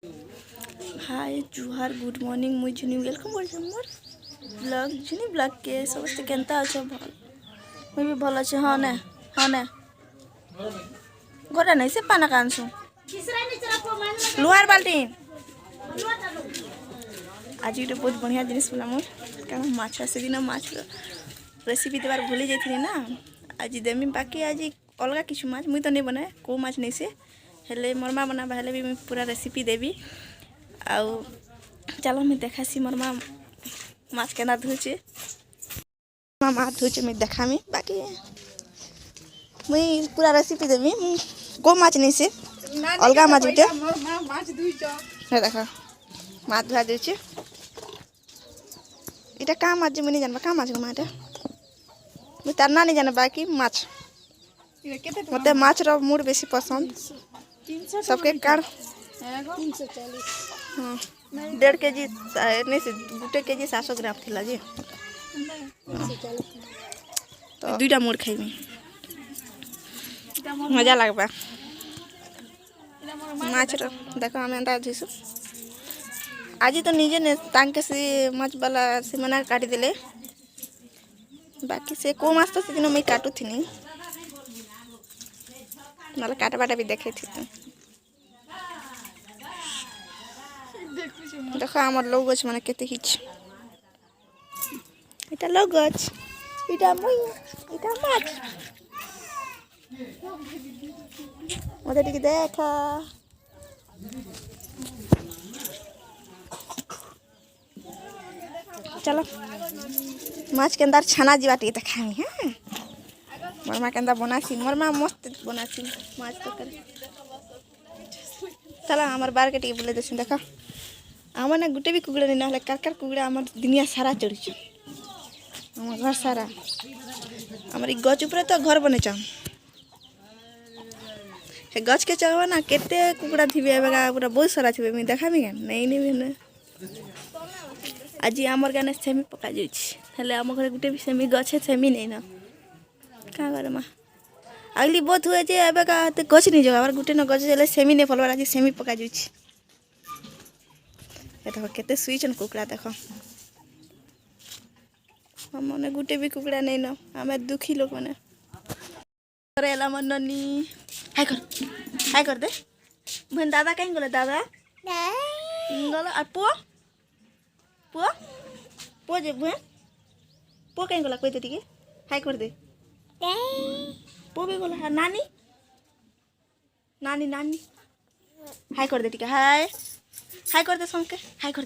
हाय जुहार good morning मुई जुनी welcome कर मोर ब्लॉग जुनी ब्लॉग के समस्त केनता अच्छा भल मुई भी भल अच्छे हाँ ने गोटा नहीं से पाना कानसु लुहार बाल्टी आज गोटे बहुत बढ़िया जिनिस बोला मोर कारण माछ से दिन माछ रेसिपी देवार भूली जाइए ना आज देमी बाकी आज अलग किछु माछ मुई तो नहीं बनाए को माछ नहीं से हेले मोर माँ बना हेले भी मुई पूरा रेसिपी देवी आउ चलो मैं देखासी मोर माँ माछ केना धुचे माँ माछ धुचे मैं देखामी बाकी मुई पूरा रेसिपी देवी को माछ नहीं से अलगा माछ उठे हे देखा माछ धुआ देछे इटा का माछ मुई नहीं जानबा का माछ माटे मुई तार ना नहीं जाने बाकी माछ मते माछ रो मूड बेसी पसंद सबके कार 1.5 केजी नहीं से 2 केजी 700 ग्राम थिला जी तो दुईटा मूड खाइबी मजा लागबा माछ रो देखो हम एंता धुइसु आज तो निजे ने तांके से माछ वाला से मना काटी देले बाकी से को माछ तो दिन मैं काटू थी नहीं नाले काटा बाटा भी देखे थी देखो आमर लोगच माने केते हिच इटा लोगच इटा मुई इटा माछ ओदे टिके देखा चलो माछ के अंदर छाना जीवा टिके देखामी हां मोर माँ के अंदर बनासी मोर माँ मस्त बनासी माछ तो करे चला हमार बार के टिके बोले देसी देखा आम ना गोटे भी कुकुड़ा नहीं ना कार कुकुड़ा आम दुनिया सारा चढ़ी आम घर सारा आम गच उपर तो घर बने हे गच के चढ़वा ना केते कुकुड़ा थी पूरा बहुत सारा थी मुझे देखा भी नहीं नहीं आज आमर गाने सेमी पका जाइए आम घर गोटे भी सेमी गछे सेमी नहीं ना क्या करे माँ अगली बहुत हुए जे एबे का गछ नहीं जाओ आर गोटे न गछ जले सेमी नहीं फलवा आज सेमी पका जाइए देखो केते सुईचन कुकुड़ा देखो हमने गोटे भी कुकुड़ा नहीं न आम दुखी लोग मैंने करेला मन ननी हाय कर दे भन दादा कहीं गले दादा गलो और पो पो पो जे भन पो कहीं गला कोई टिके हाय कर दे पो भी गला नानी नानी नानी हाय कर दे टिके हाय कर दे संके हाय कर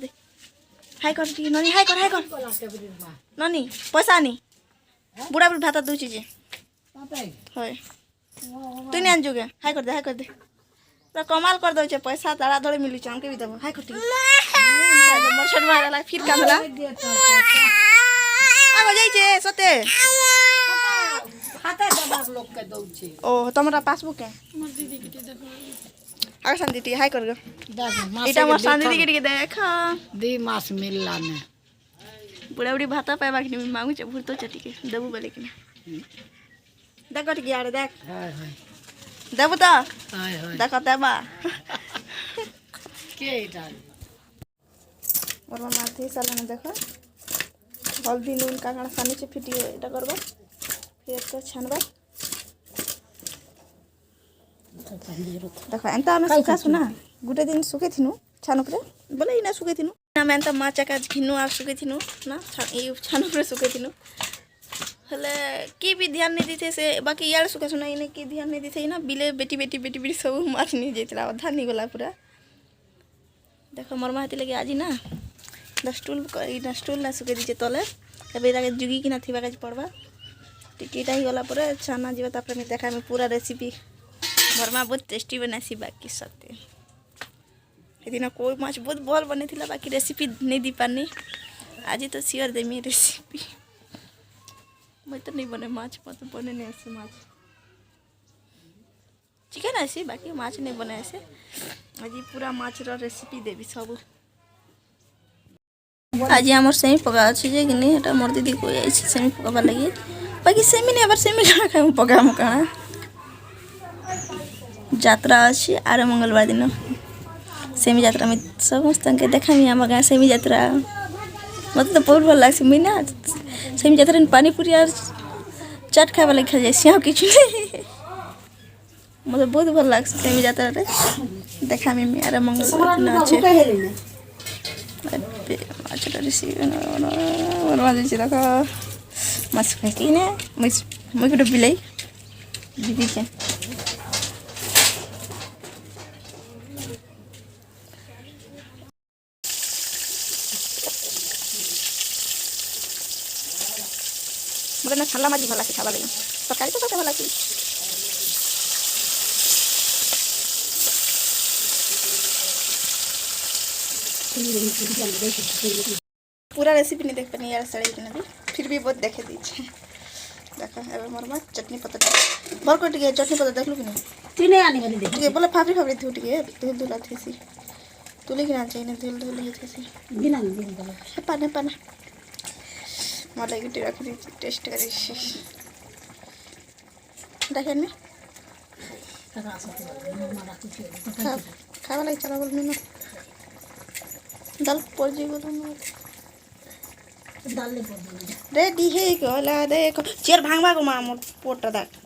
टिके ननी हाय कर ननी पैसा नहीं बुढ़ा बुढ़ी भाता दो चीजें होय तू नहीं आनजुगे हाय कर दे पूरा कमाल कर दो पैसा तारा धड़े मिली हमके भी देबो हाय कर टिके मोर छोट मारला फिर कामला आगो जाई छे सते खाता दबार लोग के दउ छे ओ तमरा पासबुक है मोर दीदी के देखो आगे शांति टी हाय कर गो इटा मोर शांति टी के देखा दी मास मिलला ने बुढ़ा बुढ़ी भाता पाए बाकी में मांगू छ भूर तो चटी के देबू बोले कि देख गट गया रे देख हाय हाय देबू तो हाय हाय देख देबा के इटा और माथि साला ने देखो हल्दी नून का काना सानी से फिटी इटा करबो फिर तो छानबा देखो एंता हमें सुखा सुना गोटे दिन सुखे थिनु छानु पर बोले इना सुखे थिनु ना मैं एंता माछ का घिनु आ सुखे थिनु ना ए छानु पर सुखे थिनु हले की भी ध्यान नहीं दिथे से बाकी यार सुखा सुना इने की ध्यान नहीं दिथे ना बिले बेटी सब माछ नहीं जेतला आधा नहीं गला पूरा देखो मोर माती लगे आज ना स्टूल ना सुखे दीचे तले एबे ताके जुगी कि ना थिबा काज पड़बा टिकीटा ही गला पर छाना जीवा तापर मैं देखा मैं पूरा रेसिपी भरमा बहुत टेस्टी बनासी बाकी सत्य एदिन कोई माछ बहुत भल बने थिला बाकी रेसिपी नहीं दी पानी आज तो सियर देमी रेसिपी मैं तो नहीं बने माछ मत बने नहीं ऐसे माछ चिकन ऐसे बाकी माछ नहीं बने ऐसे आज पूरा माछ रो रेसिपी देवी सब आज आमर सेमी पका अच्छे जे कि नहीं मोर दीदी को सेमी पकाबा लगे बाकी सेमी नहीं आबार सेमी खाना खाए पकाम काना যাত্রা আছে আর মঙ্গলবার দিন सेमी यात्रा में समस्त के देखामी आम गाँ सेमी यात्रा मत तो बहुत भल लगे मुई ना सेमी यात्रा में पानी पूरी और चाट खावा लगे खाई जाए किचु नहीं मतलब बहुत भल लगे सेमी यात्रा रे देखामी में आर मंगल अच्छे अच्छा रिसीव देखो माछ खाई ने मुई गोटे बिलाई दीदी के मतलब ना छाला माछ भला खावा लगे तरकारी तो सब भला पूरा रेसिपी नहीं देख पानी यार सड़े भी फिर भी बहुत देखे दीजिए देखो एबे मोर मां चटनी पत्ता भर को टिके चटनी पत्ता देख लु कि नहीं तू नहीं आनी वाली देख टिके बोला फाफरी फाफरी थी टिके धुल धुला थी सी तू लेकिन आ चाहिए धुल धुल थी सी बिना नहीं बोला पाने पाने मोर लगी रख दी टेस्ट करी देखें में खावा लगे चला बोल में दाल पड़ जाएगा दाल ले पड़ रेडी है गला देखो चेयर भांग भागो मां मोर पोटा दाग